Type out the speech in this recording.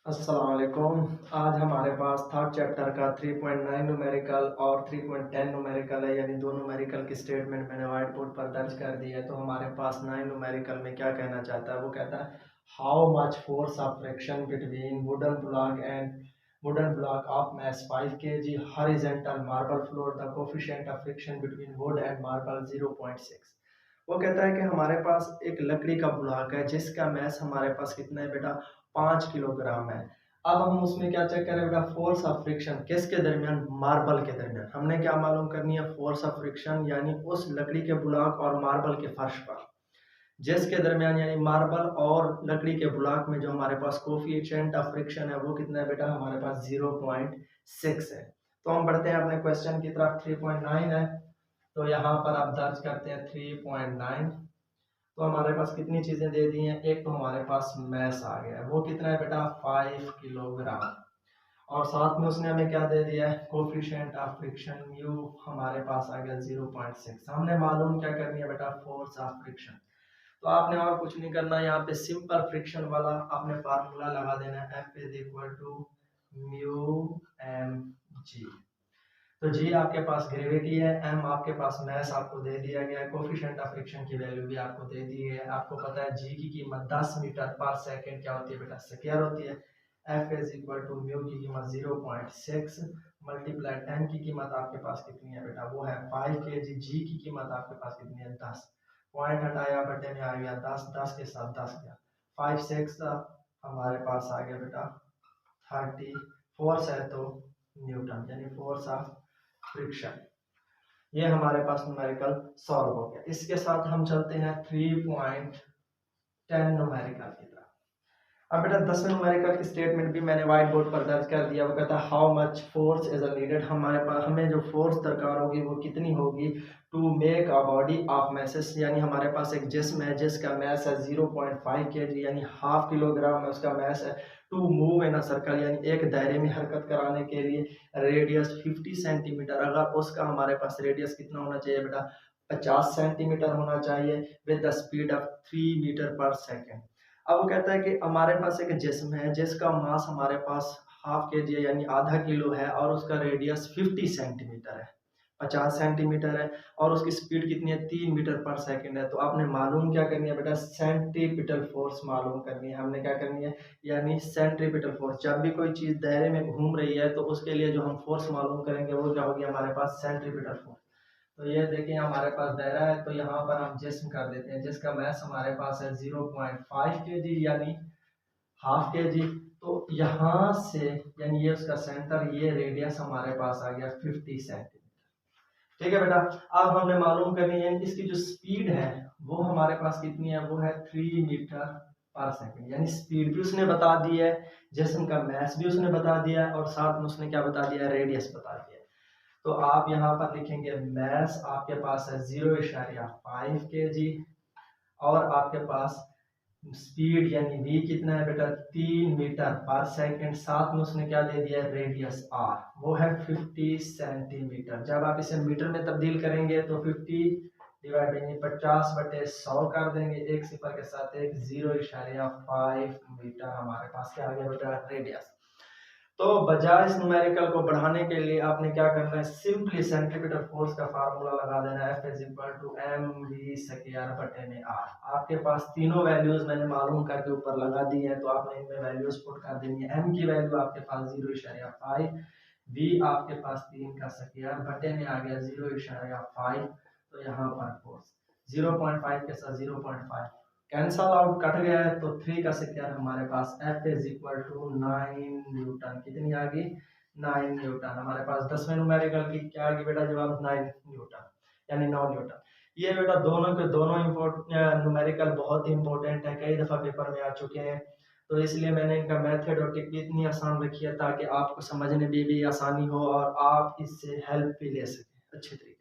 अस्सलाम वालेकुम। आज हमारे पास थर्ड चैप्टर का 3.9 न्यूमेरिकल और 3.10 न्यूमेरिकल है, यानी दो न्यूमेरिकल की स्टेटमेंट मैंने वाइट बोर्ड पर दर्ज कर दी है। तो हमारे पास 9 न्यूमेरिकल में क्या कहना चाहता है, वो कहता है how much force of friction between wooden block of mass 5 kg horizontal marble floor, the coefficient of friction between would and marble 0.6। वो कहता है कि हमारे पास एक लकड़ी का ब्लॉक है जिसका मैस हमारे पास कितना है बेटा, 5 किलोग्राम है। अब हम उसमें क्या चेक करें बेटा, फोर्स ऑफ फ्रिक्शन किसके दरमियान, मार्बल के दरमियान। हमने क्या मालूम करनी है, फोर्स ऑफ फ्रिक्शन यानी उस लकड़ी के ब्लॉक और मार्बल के फर्श पर जिसके दरमियान, यानी मार्बल और लकड़ी के ब्लॉक में जो हमारे पास कोफिशिएंट ऑफ फ्रिक्शन है वो कितना है बेटा, हमारे पास 0.6 है। तो हम बढ़ते हैं अपने क्वेश्चन की तरफ। 3.9 है तो यहाँ पर आप दर्ज करते हैं 3.9। तो हमारे पास कितनी चीजें दे दी हैं, एक तो हमारे पास मैस आ गया है, वो कितना है बेटा, 5 किलोग्राम। और साथ में उसने हमें क्या दे दिया है, कोफिशिएंट ऑफ फ्रिक्शन म्यू हमारे पास आ गया 0.6। हमने मालूम क्या करनी है बेटा, फोर्स ऑफ फ्रिक्शन। तो आपने और कुछ नहीं करना, यहाँ पे सिंपल फ्रिक्शन वाला आपने फार्मूला लगा देना है, F is equal to mu M G. तो जी आपके पास ग्रेविटी है, एम आपके पास मैस आपको दे दिया गया है, कोफिशिएंट ऑफ फ्रिक्शन की वैल्यू भी आपको दे दी है। आपको पता है जी की कीमत 10 मीटर पर सेकंड क्या होती है बेटा, स्क्वायर होती है। F is equal to mu की कीमत 0.6 मल्टीप्लाइड एम की कीमत आपके पास कितनी है बेटा, वो है 5 kg। जी की कीमत आपके पास कितनी है, 10। पॉइंट हटाया, बटे में आ गया 10, 10 के साथ 10 गया, 5 6 हमारे पास आ गया बेटा 30। फोर्स है तो न्यूटन, यानी फोर्स ऑफ फ्रिक्शन। ये हमारे पास न्यूमेरिकल सॉल्व हो गया। इसके साथ हम चलते हैं 3.10 न्यूमेरिकल की तरफ। अब बेटा 10वें न्यूमेरिकल की स्टेटमेंट भी मैंने व्हाइट बोर्ड पर दर्ज कर दिया। वो कहता है how much force is needed, हमारे पास हमें जो फोर्स दरकार होगी वो कितनी होगी, to make a body of masses, यानी हमारे पास एक जिस्म है जिसका मैस है 0.5 kg, यानी हाफ किलोग्राम है उसका मैस है। To move in a circle, यानी एक दायरे में हरकत कराने के लिए रेडियस 50 सेंटीमीटर, अगर उसका हमारे पास रेडियस कितना होना चाहिए बेटा, 50 सेंटीमीटर होना चाहिए, with the speed of 3 metre पर सेकेंड। अब वो कहता है कि हमारे पास एक जिस्म है जिसका मास हमारे पास हाफ के जी यानी आधा किलो है और उसका रेडियस 50 सेंटीमीटर है, 50 सेंटीमीटर है, और उसकी स्पीड कितनी है, 3 मीटर पर सेकंड है। तो आपने मालूम क्या करनी है बेटा, सेंट्रीपिटल फोर्स मालूम करनी है। हमने क्या करनी है, यानी सेंट्रीपिटल फोर्स, जब भी कोई चीज दायरे में घूम रही है तो उसके लिए जो हम फोर्स मालूम करेंगे वो क्या होगी, हमारे पास सेंट्रीपिटल फोर्स। तो ये देखिए हमारे पास दायरा है, तो यहाँ पर हम जिस्म कर देते हैं जिसका मैस हमारे पास है 0.5 kg यानी हाफ के जी। तो यहाँ से यानी ये उसका सेंटर, ये रेडियस हमारे पास आ गया 50 सेंटीमीटर। ठीक है बेटा। अब हमने मालूम करनी है इसकी जो स्पीड है वो हमारे पास कितनी है, वो है 3 मीटर पर सेकंड, यानी स्पीड भी उसने बता दी है, जिस्म का मैस भी उसने बता दिया है, और साथ में उसने क्या बता दिया है, रेडियस बता दिया है। तो आप यहाँ पर लिखेंगे मैस आपके पास है 0.5 kg, और आपके पास स्पीड यानी v कितना है बेटा, 3 मीटर पर सेकंड, साथ में उसने क्या दे दिया है, रेडियस r, वो है 50 सेंटीमीटर। जब आप इसे मीटर में तब्दील करेंगे तो 50 डिवाइड यानी 50/100 कर देंगे, एक सिफर के साथ एक, 0.5 मीटर हमारे पास क्या आ गया बेटा, रेडियस। तो बजाय इस न्यूमेरिकल को बढ़ाने के लिए आपने क्या करना है, सिंपली सेंट्रीपिटल फोर्स का फार्मूला लगा देना है, F is equal to M V square बटे में आर। आपके पास तीनों वैल्यूज मैंने मालूम करके ऊपर लगा दी है, तो आपने इनमें वैल्यूज पुट कर देनी है। एम की वैल्यू आपके पास 0.5, वी आपके पास 3 का स्क्वायर बटे में आ गया 0.5, तो यहाँ पर फोर्स 0.5 के साथ 0.5 कैंसल आउट, कट गया है, तो 3 का स्क्वायर हमारे पास F is equal to 9 newton. कितनी आ गई, 9 न्यूटन। हमारे पास 10वें न्यूमेरिकल की क्या आ गई बेटा, जवाब 9 न्यूटन, यानी 9 न्यूटन। ये बेटा दोनों के दोनों न्यूमेरिकल बहुत ही इंपॉर्टेंट है, कई दफा पेपर में आ चुके हैं, तो इसलिए मैंने इनका मेथड और टेक्निक इतनी आसान रखी है ताकि आपको समझने में भी आसानी हो और आप इससे हेल्प भी ले सकें अच्छे तरीके।